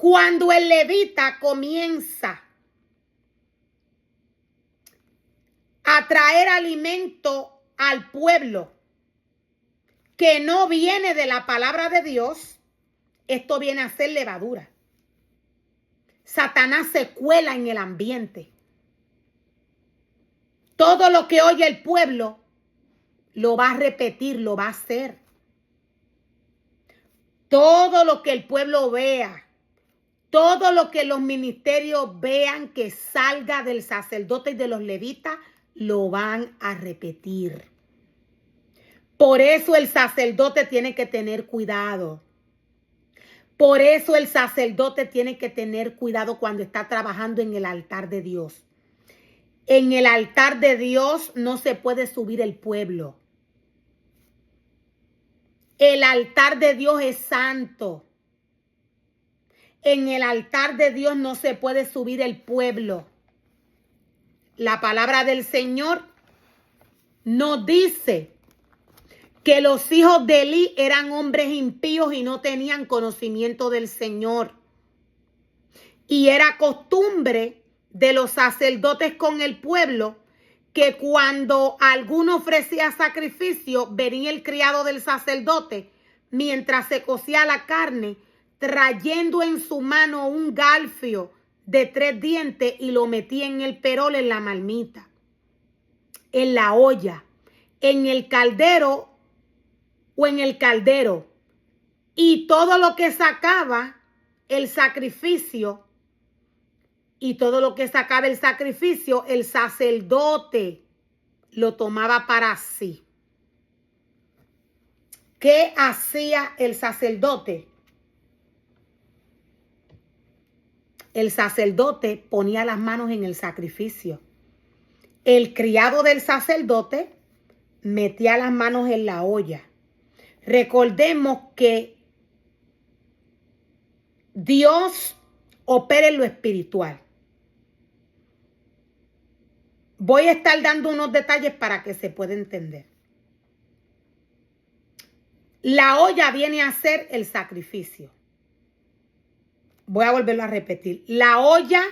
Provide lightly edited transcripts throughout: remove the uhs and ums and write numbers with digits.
Cuando el levita comienza a traer alimento al pueblo que no viene de la palabra de Dios, esto viene a ser levadura. Satanás se cuela en el ambiente. Todo lo que oye el pueblo lo va a repetir, lo va a hacer. Todo lo que el pueblo vea, todo lo que los ministerios vean que salga del sacerdote y de los levitas, lo van a repetir. Por eso el sacerdote tiene que tener cuidado. Por eso el sacerdote tiene que tener cuidado cuando está trabajando en el altar de Dios. En el altar de Dios no se puede subir el pueblo. El altar de Dios es santo. En el altar de Dios no se puede subir el pueblo. La palabra del Señor nos dice que los hijos de Elí eran hombres impíos y no tenían conocimiento del Señor. Y era costumbre de los sacerdotes con el pueblo que cuando alguno ofrecía sacrificio, venía el criado del sacerdote mientras se cocía la carne, trayendo en su mano un garfio de 3 dientes y lo metía en el perol, en la marmita, en la olla, en el caldero o en el caldero. Y todo lo que sacaba el sacrificio, el sacerdote lo tomaba para sí. ¿Qué hacía el sacerdote? El sacerdote ponía las manos en el sacrificio. El criado del sacerdote metía las manos en la olla. Recordemos que Dios opera en lo espiritual. Voy a estar dando unos detalles para que se pueda entender. La olla viene a ser el sacrificio. Voy a volverlo a repetir. La olla,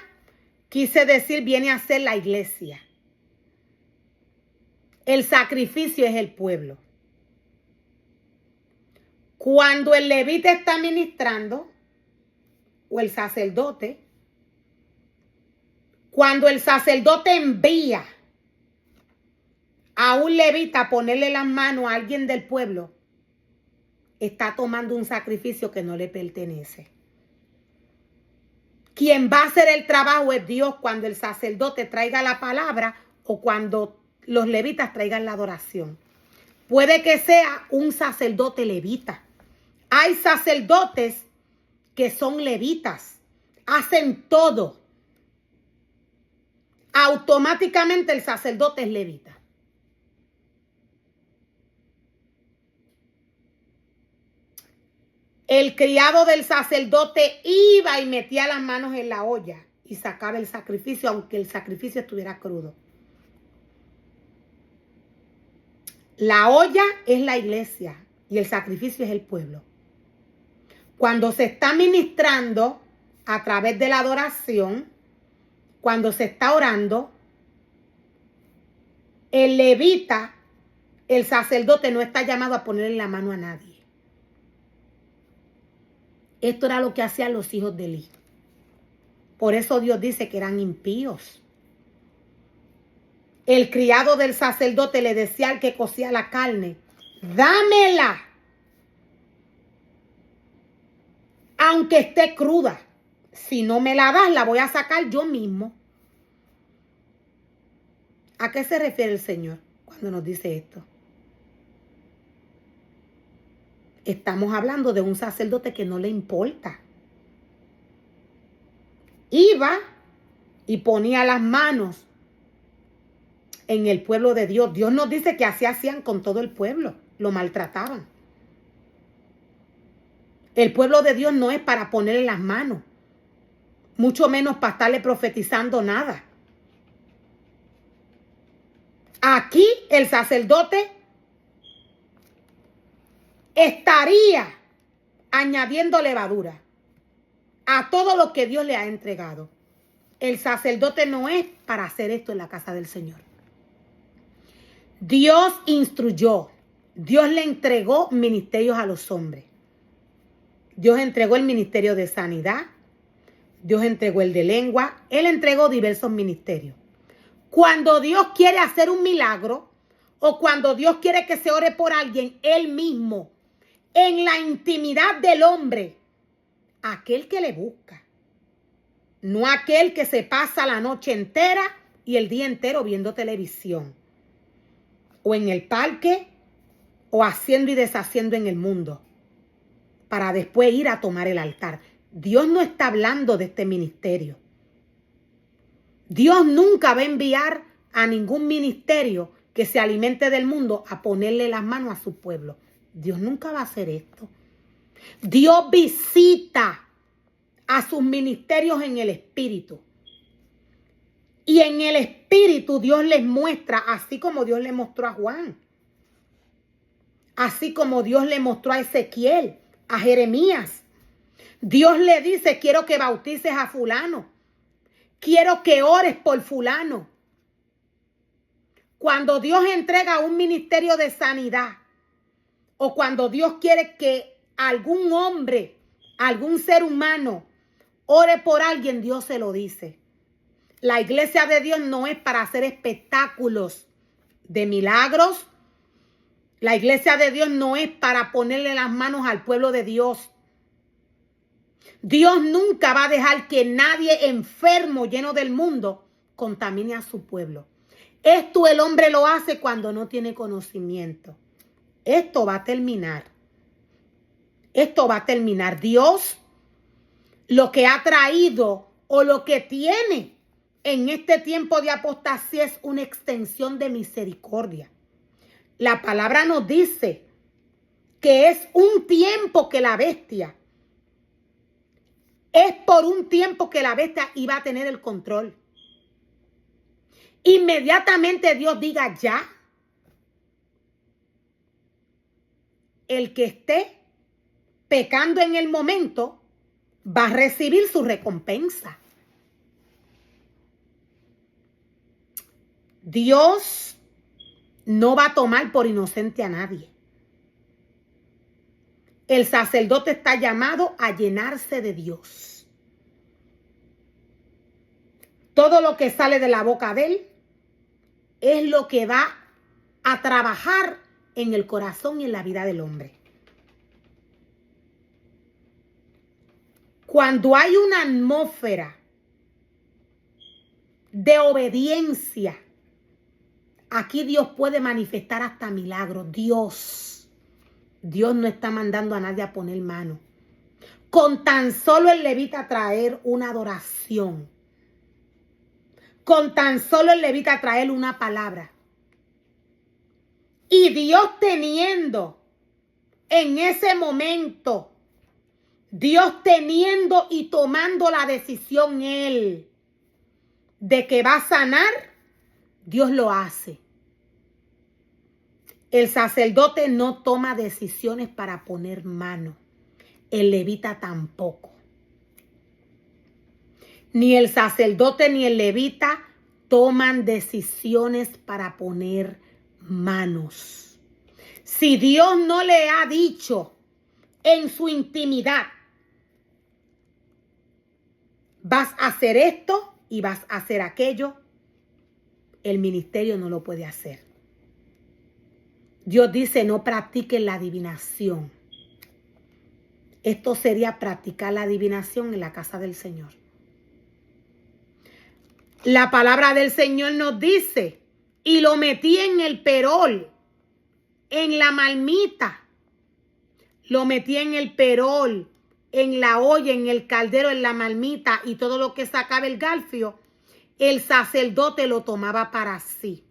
quise decir, viene a ser la iglesia. El sacrificio es el pueblo. Cuando el levita está ministrando, o el sacerdote, cuando el sacerdote envía a un levita a ponerle las manos a alguien del pueblo, está tomando un sacrificio que no le pertenece. Quien va a hacer el trabajo es Dios cuando el sacerdote traiga la palabra o cuando los levitas traigan la adoración. Puede que sea un sacerdote levita. Hay sacerdotes que son levitas, hacen todo. Automáticamente el sacerdote es levita. El criado del sacerdote iba y metía las manos en la olla y sacaba el sacrificio, aunque el sacrificio estuviera crudo. La olla es la iglesia y el sacrificio es el pueblo. Cuando se está ministrando a través de la adoración, cuando se está orando, el levita, el sacerdote, no está llamado a ponerle la mano a nadie. Esto era lo que hacían los hijos de Elí. Por eso Dios dice que eran impíos. El criado del sacerdote le decía al que cocía la carne, dámela, aunque esté cruda. Si no me la das, la voy a sacar yo mismo. ¿A qué se refiere el Señor cuando nos dice esto? Estamos hablando de un sacerdote que no le importa. Iba y ponía las manos en el pueblo de Dios. Dios nos dice que así hacían con todo el pueblo. Lo maltrataban. El pueblo de Dios no es para ponerle las manos. Mucho menos para estarle profetizando nada. Aquí el sacerdote estaría añadiendo levadura. a todo lo que Dios le ha entregado. El sacerdote no es para hacer esto en la casa del Señor. Dios instruyó, Dios le entregó ministerios a los hombres. Dios entregó el ministerio de sanidad, Dios entregó el de lengua, Él entregó diversos ministerios. Cuando Dios quiere hacer un milagro o cuando Dios quiere que se ore por alguien, Él mismo, en la intimidad del hombre, aquel que le busca, no aquel que se pasa la noche entera y el día entero viendo televisión, o en el parque, o haciendo y deshaciendo en el mundo, para después ir a tomar el altar. Dios no está hablando de este ministerio. Dios nunca va a enviar a ningún ministerio que se alimente del mundo a ponerle las manos a su pueblo. Dios nunca va a hacer esto. Dios visita a sus ministerios en el Espíritu. Y en el Espíritu Dios les muestra, así como Dios le mostró a Juan. Así como Dios le mostró a Ezequiel, a Jeremías. Dios le dice, quiero que bautices a fulano. Quiero que ores por fulano. Cuando Dios entrega un ministerio de sanidad, o cuando Dios quiere que algún hombre, algún ser humano, ore por alguien, Dios se lo dice. La iglesia de Dios no es para hacer espectáculos de milagros. La iglesia de Dios no es para ponerle las manos al pueblo de Dios. Dios nunca va a dejar que nadie enfermo, lleno del mundo, contamine a su pueblo. Esto el hombre lo hace cuando no tiene conocimiento. Esto va a terminar. Esto va a terminar. Dios lo que ha traído o lo que tiene en este tiempo de apostasía es una extensión de misericordia. La palabra nos dice que es un tiempo que la bestia, es por un tiempo que la bestia iba a tener el control. Inmediatamente Dios diga ya, el que esté pecando en el momento va a recibir su recompensa. Dios no va a tomar por inocente a nadie. El sacerdote está llamado a llenarse de Dios. Todo lo que sale de la boca de él es lo que va a trabajar en el corazón y en la vida del hombre. Cuando hay una atmósfera de obediencia, aquí Dios puede manifestar hasta milagros. Dios no está mandando a nadie a poner mano. Con tan solo el levita traer una adoración. Con tan solo el levita traer una palabra. Y Dios teniendo en ese momento, Dios teniendo y tomando la decisión Él de que va a sanar, Dios lo hace. El sacerdote no toma decisiones para poner mano. El levita tampoco. Ni el sacerdote ni el levita toman decisiones para poner manos. Si Dios no le ha dicho en su intimidad, vas a hacer esto y vas a hacer aquello, el ministerio no lo puede hacer. Dios dice, no practiquen la adivinación. Esto sería practicar la adivinación en la casa del Señor. La palabra del Señor nos dice, y lo metí en el perol, en la marmita. Lo metí en el perol, en la olla, en el caldero, en la marmita, y todo lo que sacaba el garfio, el sacerdote lo tomaba para sí.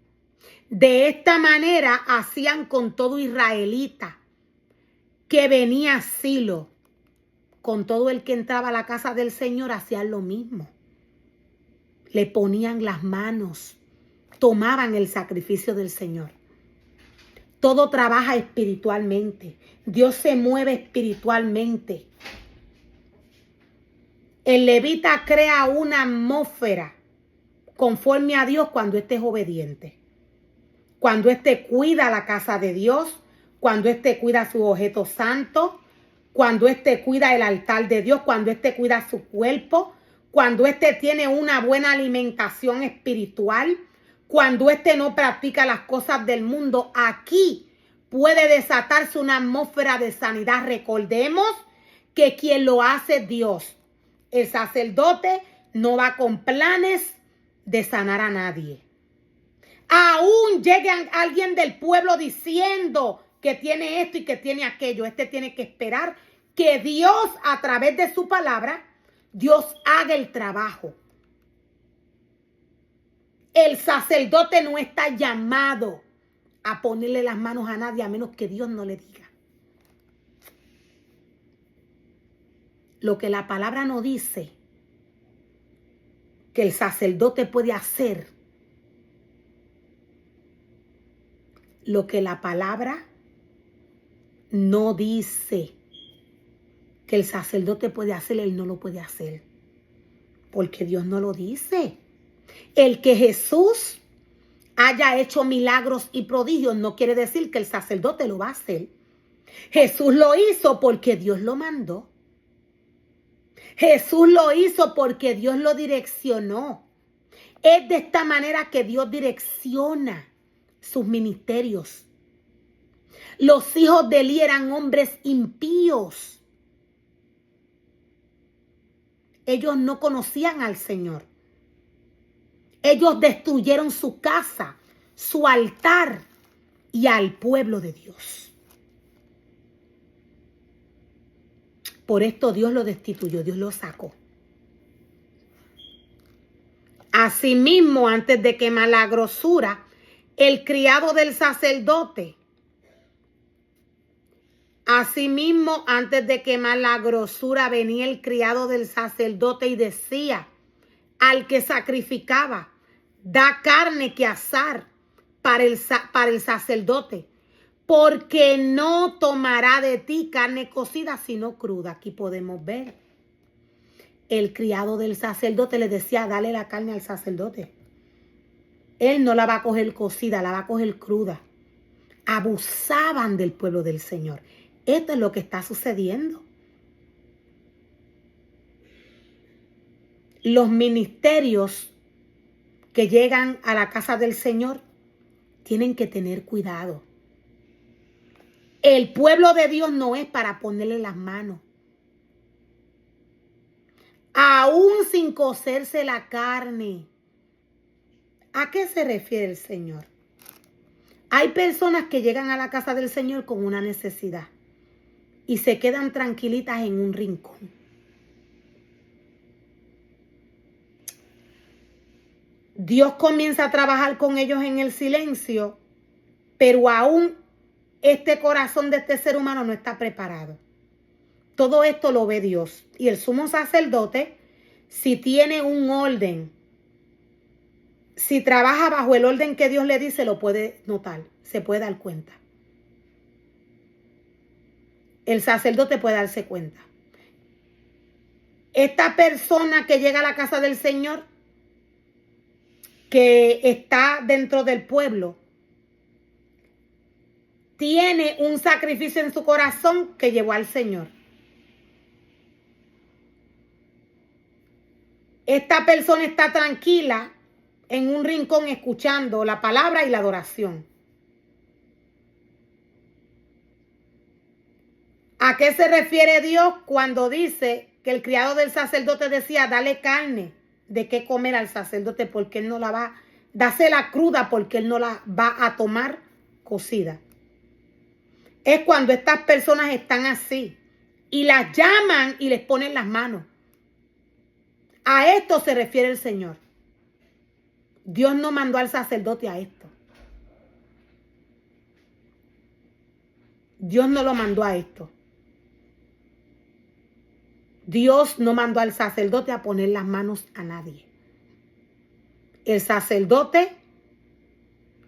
De esta manera hacían con todo israelita que venía a Silo. Con todo el que entraba a la casa del Señor hacían lo mismo. Le ponían las manos, tomaban el sacrificio del Señor. Todo trabaja espiritualmente. Dios se mueve espiritualmente. El levita crea una atmósfera conforme a Dios cuando éste es obediente. Cuando éste cuida la casa de Dios, cuando éste cuida sus objetos santos, cuando éste cuida el altar de Dios, cuando éste cuida su cuerpo, cuando éste tiene una buena alimentación espiritual, cuando éste no practica las cosas del mundo, aquí puede desatarse una atmósfera de sanidad. Recordemos que quien lo hace es Dios. El sacerdote no va con planes de sanar a nadie. Aún llegue alguien del pueblo diciendo que tiene esto y que tiene aquello. Este tiene que esperar que Dios, a través de su palabra, Dios haga el trabajo. El sacerdote no está llamado a ponerle las manos a nadie a menos que Dios no le diga. Lo que la palabra no dice que el sacerdote puede hacer, lo que la palabra no dice que el sacerdote puede hacer, él no lo puede hacer. Porque Dios no lo dice. El que Jesús haya hecho milagros y prodigios no quiere decir que el sacerdote lo va a hacer. Jesús lo hizo porque Dios lo mandó. Jesús lo hizo porque Dios lo direccionó. Es de esta manera que Dios direcciona sus ministerios. Los hijos de Elí eran hombres impíos. Ellos no conocían al Señor. Ellos destruyeron su casa, su altar y al pueblo de Dios. Por esto Dios lo destituyó, Dios lo sacó. Asimismo, antes de quemar la grosura, el criado del sacerdote. Asimismo, antes de quemar la grosura, venía el criado del sacerdote y decía al que sacrificaba: da carne que asar para el sacerdote, porque no tomará de ti carne cocida, sino cruda. Aquí podemos ver. El criado del sacerdote le decía: dale la carne al sacerdote. Él no la va a coger cocida, la va a coger cruda. Abusaban del pueblo del Señor. Esto es lo que está sucediendo. Los ministerios que llegan a la casa del Señor tienen que tener cuidado. El pueblo de Dios no es para ponerle las manos. Aún sin cocerse la carne. ¿A qué se refiere el Señor? Hay personas que llegan a la casa del Señor con una necesidad y se quedan tranquilitas en un rincón. Dios comienza a trabajar con ellos en el silencio, pero aún este corazón de este ser humano no está preparado. Todo esto lo ve Dios. Y el sumo sacerdote, si tiene un orden, si trabaja bajo el orden que Dios le dice, lo puede notar, se puede dar cuenta. El sacerdote puede darse cuenta. Esta persona que llega a la casa del Señor, que está dentro del pueblo, tiene un sacrificio en su corazón que llevó al Señor. Esta persona está tranquila en un rincón escuchando la palabra y la adoración. ¿A qué se refiere Dios cuando dice que el criado del sacerdote decía: dale carne de qué comer al sacerdote porque él no la va, dásela cruda porque él no la va a tomar cocida? Es cuando estas personas están así y las llaman y les ponen las manos. A esto se refiere el Señor. Dios no mandó al sacerdote a esto. Dios no lo mandó a esto. Dios no mandó al sacerdote a poner las manos a nadie. El sacerdote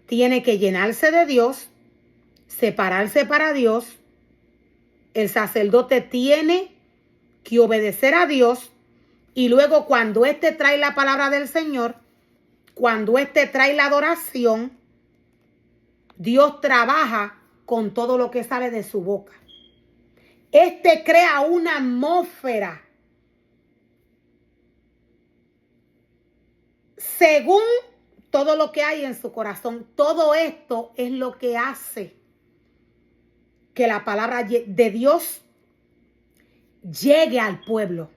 tiene que llenarse de Dios, separarse para Dios. El sacerdote tiene que obedecer a Dios Y luego cuando éste trae la palabra del Señor, cuando éste trae la adoración, Dios trabaja con todo lo que sale de su boca. Este crea una atmósfera según todo lo que hay en su corazón. Todo esto es lo que hace que la palabra de Dios llegue al pueblo.